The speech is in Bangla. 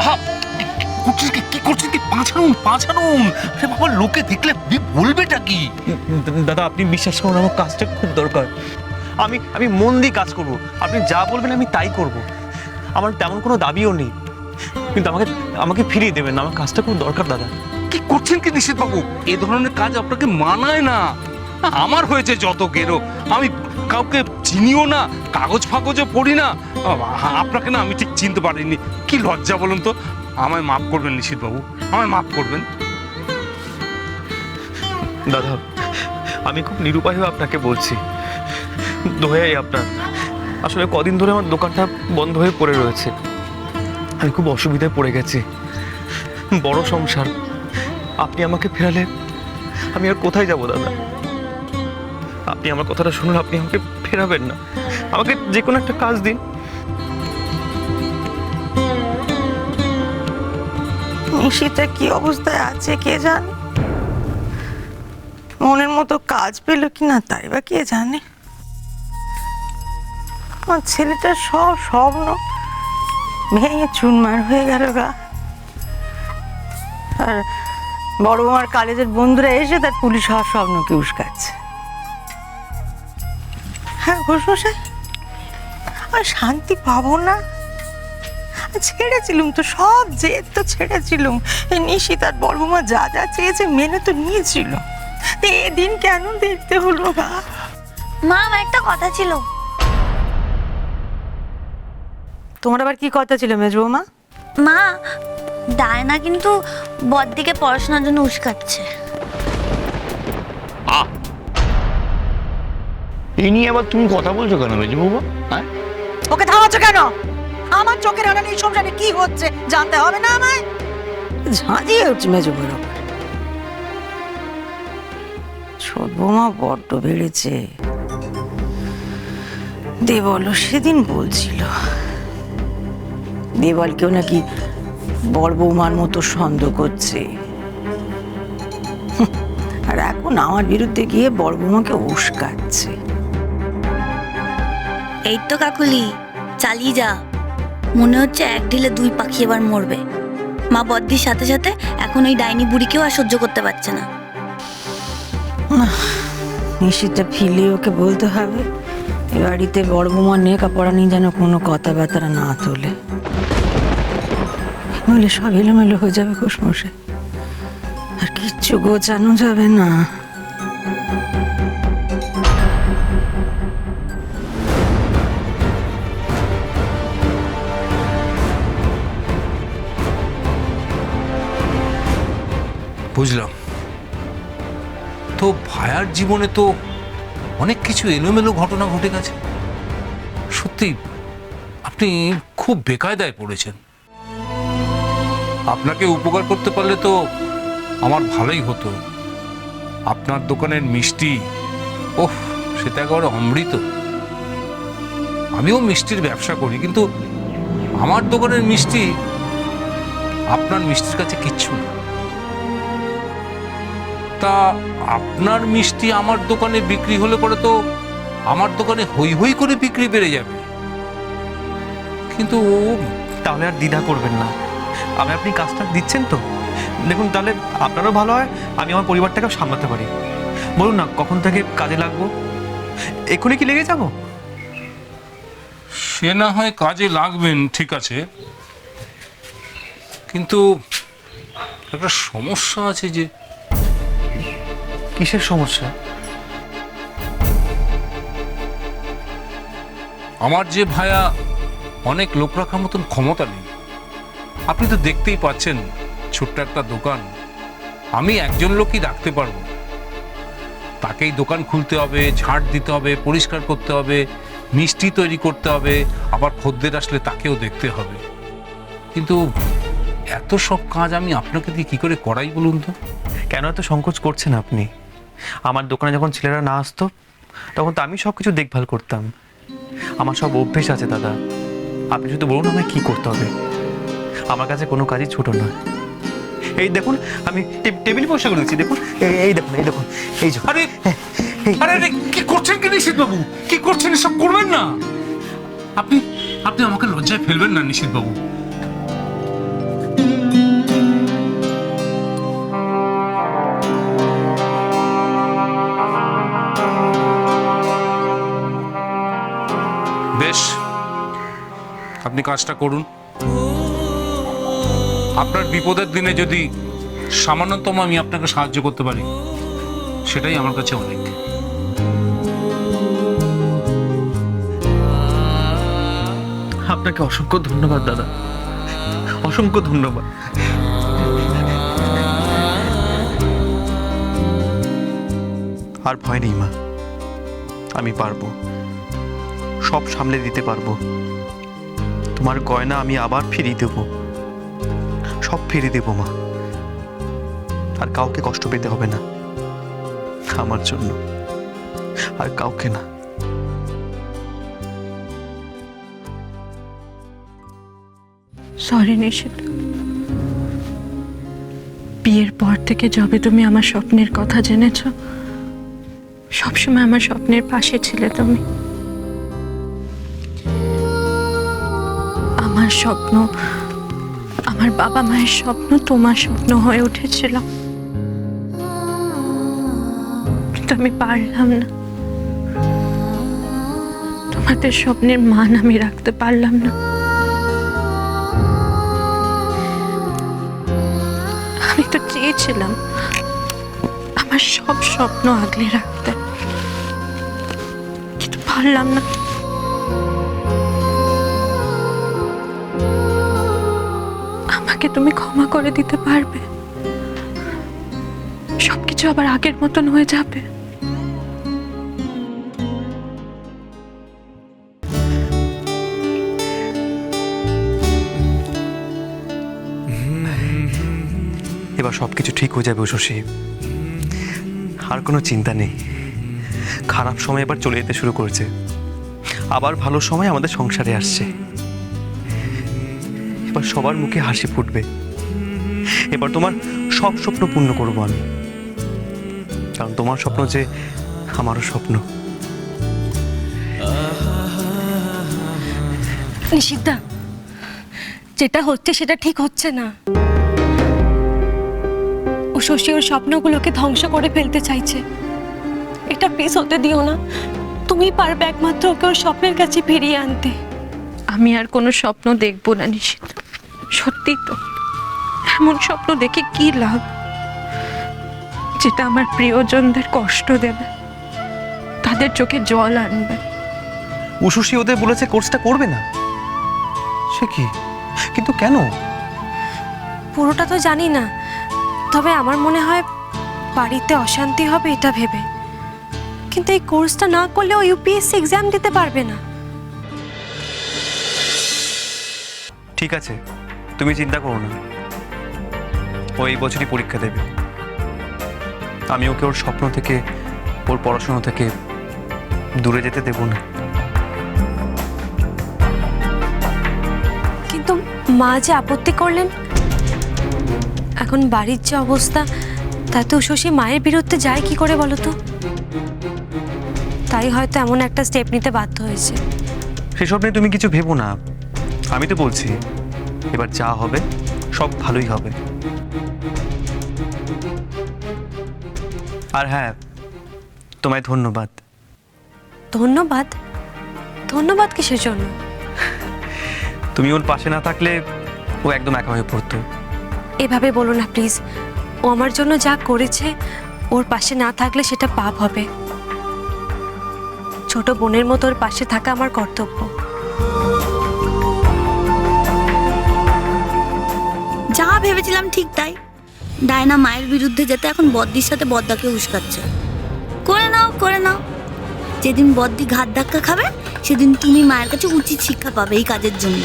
আহা, কি করছেন কি? পাঁচানুন পাঁচানুন। আরে বাবা, লোকে দেখলে বলবেটা কি? দাদা আপনি বিশ্বাস করুন, আমার কাজটা খুব দরকার। আমি মন দিয়ে কাজ করব, আপনি যা বলবেন আমি তাই করব। আমার তেমন কোনো দাবিও নেই, কিন্তু আমাকে আমাকে ফিরিয়ে দেবেন না, আমার কাজটা খুব দরকার দাদা। কি করছেন কি নিশীথ বাবু? এ ধরনের কাজ আপনাকে মানায় না। আমার হয়েছে যত গেরো, আমি কাউকে চিনিও না, কাগজ ফাগজও পড়ি না। আপনাকে না আমি ঠিক চিনতে পারিনি। কি লজ্জা বলুন তো। আমায় মাফ করবেন নিশীথ বাবু, আমায় মাফ করবেন। দাদা আমি খুব নিরুপায় হয়ে আপনাকে বলছি, দোহাই আপনার। আসলে কদিন ধরে আমার দোকানটা বন্ধ হয়ে পড়ে রয়েছে, আমি খুব অসুবিধায় পড়ে গেছি, বড় সংসার। আপনি আমাকে ফেরালে আমি আর কোথায় যাব দাদা? আপনি আমার কথাটা শুনুন, আপনি আমাকে ফেরাবেন না, আমাকে যে কোনো একটা কাজ দিন। নিশিতা কি অবস্থায় আছে কে জানে, মনের মতো কাজ পেল কিনা তাই বা কে জানে। আমার ছেলেটার সব স্বপ্ন ভেঙে চুরমার হয়ে গেল গা। আর বড় আমার কলেজের বন্ধুরা এসে তার পুলিশ হওয়ার স্বপ্নকে উস্কাচ্ছে। হ্যাঁ ঘোষমশাই, আর শান্তি পাবো না। ছেড়েছিলুম তো, সব জেদ তো ছেড়েছিলুম। এই নিশিত আর বড়বৌমা যা যা চেয়েছে মেনে তো নিয়েছিল। এদিন কেন দেখতে হলো গা? মা, আমার একটা কথা ছিল। তোমার আবার কি কথা ছিল মেজ বৌমা? মা, ডায়না কিন্তু বড়দিকে পড়াশোনার জন্য উস্কাচ্ছে। এই নিয়ে আবার তুমি কথা বলছো কেন মেজে বাবা? হ্যাঁ, ওকে থামাচ্ছ কেন? আমার চোখের আড়ালে এই সংসারে কি হচ্ছে জানতে হবে না আমায়? ঝাঁঝিয়ে উঠছে মেজ বৌমা। ছোট বৌমা বড্ড বেড়েছে। দেবল সেদিন বলছিল দেবলকেও নাকি বড় বৌমার মতো সন্দেহ করছে। আর এখন আমার বিরুদ্ধে গিয়ে বড় বৌমাকে উস্কাচ্ছে। এই তো কাকুলি, চালিয়ে যা। মনে হচ্ছে এক ঢিলে দুই পাখি এবার মরবে। মা বদ্দির সাথে সাথে এখন ওই ডাইনি বুড়িকেও আর সহ্য করতে পারছে না। নিশিতটা ফিলিয়ে ওকে বলতে হবে এ বাড়িতে বড় বৌমার লেখাপড়া নিয়ে যেন কোনো কথাবার্তা না তোলে, নইলে সব এলোমেলো হয়ে যাবে ঘোষমশাই, আর কিচ্ছু গোছানো যাবে না। বুঝলাম। তো ভায়ার জীবনে তো অনেক কিছু এলোমেলো ঘটনা ঘটে গেছে। সত্যি আপনি খুব বেকায়দায় পড়েছেন। আপনাকে উপকার করতে পারলে তো আমার ভালোই হতো। আপনার দোকানের মিষ্টি, ওহ, সেটা একেবারে অমৃত। আমিও মিষ্টির ব্যবসা করি, কিন্তু আমার দোকানের মিষ্টি আপনার মিষ্টির কাছে কিচ্ছু না। তা আপনার মিষ্টি আমার দোকানে বিক্রি হলে পরে তো আমার দোকানে হই হই করে বিক্রি বেড়ে যাবে। কিন্তু তাহলে আর দ্বিধা করবেন না, আমি আপনি কাজটা দিচ্ছেন তো দেখুন, তাহলে আপনারও ভালো হয়, আমি আমার পরিবারটাকেও সামলাতে পারি। বলুন না কখন থেকে কাজে লাগবো? এক্ষুনি কি লেগে যাবো? সে না হয় কাজে লাগবেন, ঠিক আছে, কিন্তু একটা সমস্যা আছে। যে কিসের সমস্যা? আমার যে ভায়া অনেক লোক রাখার মতন ক্ষমতা নেই। আপনি তো দেখতেই পাচ্ছেন, ছোট্ট একটা দোকান, আমি একজন লোকই রাখতে পারবো। তাকেই দোকান খুলতে হবে, ঝাড় দিতে হবে, পরিষ্কার করতে হবে, মিষ্টি তৈরি করতে হবে, আবার খদ্দের আসলে তাকেও দেখতে হবে। কিন্তু এত সব কাজ আমি আপনাকে দিয়ে কি করে করাই বলুন তো? কেন এত সংকোচ করছেন আপনি? আমার দোকানে যখন ছেলেরা না আসতো তখন তো আমি সব কিছু দেখভাল করতাম। আমার সব অভ্যেস আছে দাদা, আপনি শুধু বলুন আমায় কি করতে হবে। আমার কাছে কোনো কাজই ছোট নয়। এই দেখুন আমি টেবিল পরিষ্কার করে দিচ্ছি, দেখুন এই দেখুন, এই দেখুন, এই যে। আরে আরে আরে, কি করছেন কি নিশীথ বাবু? কি করছেন? এসব করবেন না। আপনি আপনি আমাকে লজ্জায় ফেলবেন না নিশীথ বাবু। আপনি কাজটা করুন। আপনার বিপদের দিনে যদি সামান্যতম আমি আপনাকে সাহায্য করতে পারি, সেটাই আমার কাছে অনেক। আপনাকে অসংখ্য ধন্যবাদ দাদা, অসংখ্য ধন্যবাদ। আর ভয় নেই মা, আমি পারবো, সব সামলে দিতে পারবো। তোমার গয়না আমি আবার ফিরিয়ে দেব, সব ফিরিয়ে দেব মা। আর কাউকে কষ্ট পেতে হবে না আমার জন্য, আর কাউকে না। সরি নিশিত, বিয়ের পর থেকে যবে তুমি আমার স্বপ্নের কথা জেনেছ, সবসময় আমার স্বপ্নের পাশে ছিলে তুমি। আমার স্বপ্ন, আমার বাবা মায়ের স্বপ্ন তোমার স্বপ্ন হয়ে উঠেছিল, কিন্তু আমি পারলাম না। তোমাদের স্বপ্নের মান আমি রাখতে পারলাম না। আমি তো চেয়েছিলাম আমার সব স্বপ্ন আগলে রাখতে, কিন্তু পারলাম না। আমাকে তুমি ক্ষমা করে দিতে পারবে? সবকিছু আবার আগের মতন হয়ে যাবে। এবার সবকিছু ঠিক হয়ে যাবে শশী, আর কোনো চিন্তা নেই। খারাপ সময় এবার চলে যেতে শুরু করেছে, আবার ভালো সময় আমাদের সংসারে আসছে। এবার সবার মুখে হাসি ফুটবে। এবার তোমার সব স্বপ্ন পূর্ণ করব আমি, কারণ তোমার স্বপ্ন যে আমারও স্বপ্ন। নিশিতা, যেটা হচ্ছে সেটা ঠিক হচ্ছে না। ও শশী ওর স্বপ্নগুলোকে ধ্বংস করে ফেলতে চাইছে। এটা প্লিজ হতে দিও না। তুমি পারবে একমাত্র ওকে ওর স্বপ্নের কাছে ফিরিয়ে আনতে। আমি আর কোনো স্বপ্ন দেখবো না নিশিত, সত্যি তো। এমন স্বপ্ন দেখে কি লাভ যেটা আমার প্রিয়জনদের কষ্ট দেবে, তাদের চোখে জল আনবে। উশসী ওদের বলেছে কোর্সটা করবে না, সে কি? কিন্তু কেন? পুরোটা তো জানি না, তবে আমার মনে হয় বাড়িতে অশান্তি হবে এটা ভেবে। কিন্তু এই কোর্সটা না করলে ও ইউপিএসসি এক্সাম দিতে পারবে না। ঠিক আছে, তুমি চিন্তা করো না, ও এই বছরই পরীক্ষা দেবে। আমি ওকে ওর স্বপ্ন থেকে, ওর পড়াশোনা থেকে দূরে যেতে দেব না। কিন্তু মা যে আপত্তি করলেন, এখন বাড়ির যে অবস্থা, তাতে শশী মায়ের বিরুদ্ধে যায় কি করে বলো তো? তাই হয়তো এমন একটা স্টেপ নিতে বাধ্য হয়েছে। সেসব নিয়ে তুমি কিছু ভেবো না, আমি তো বলছি এবার যা হবে সব ভালোই হবে। আর হ্যাঁ, তোমায় ধন্যবাদ। ধন্যবাদ? ধন্যবাদ কিসের জন্য? তুমি ওর পাশে না থাকলে ও একদম একা হয়ে পড়তো। এভাবে বলো না প্লিজ। ও আমার জন্য যা করেছে, ওর পাশে না থাকলে সেটা পাপ হবে। ছোট বোনের মতো ওর পাশে থাকা আমার কর্তব্য। যা ভেবেছিলাম ঠিক তাই। ডায়না মায়ের বিরুদ্ধে যেতে এখন বদ্দির সাথে বদ্দাকে উস্কাচ্ছে। করে নাও, করে নাও। যেদিন বদ্দি ঘাত ধাক্কা খাবে, সেদিন তুমি মায়ের কাছে উচিত শিক্ষা পাবে এই কাজের জন্য।